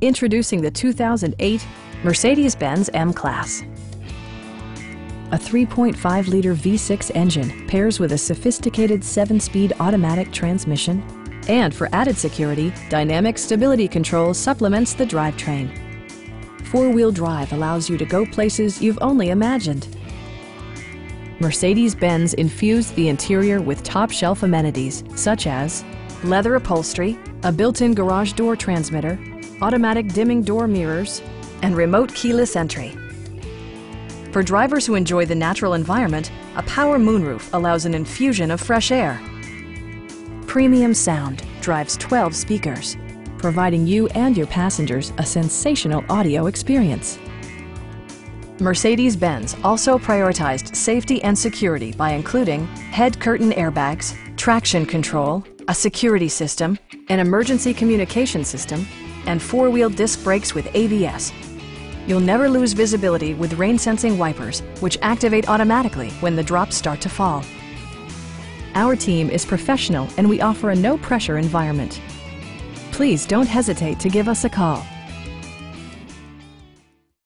Introducing the 2008 Mercedes-Benz M-Class. A 3.5-liter V6 engine pairs with a sophisticated 7-speed automatic transmission, and for added security, dynamic stability control supplements the drivetrain. Four-wheel drive allows you to go places you've only imagined. Mercedes-Benz infused the interior with top-shelf amenities such as leather upholstery, a built-in garage door transmitter, automatic dimming door mirrors, and remote keyless entry. For drivers who enjoy the natural environment, a power moonroof allows an infusion of fresh air. Premium sound drives 12 speakers, providing you and your passengers a sensational audio experience. Mercedes-Benz also prioritized safety and security by including head curtain airbags, traction control, a security system, an emergency communication system, and four-wheel disc brakes with ABS. You'll never lose visibility with rain-sensing wipers, which activate automatically when the drops start to fall. Our team is professional and we offer a no-pressure environment. Please don't hesitate to give us a call.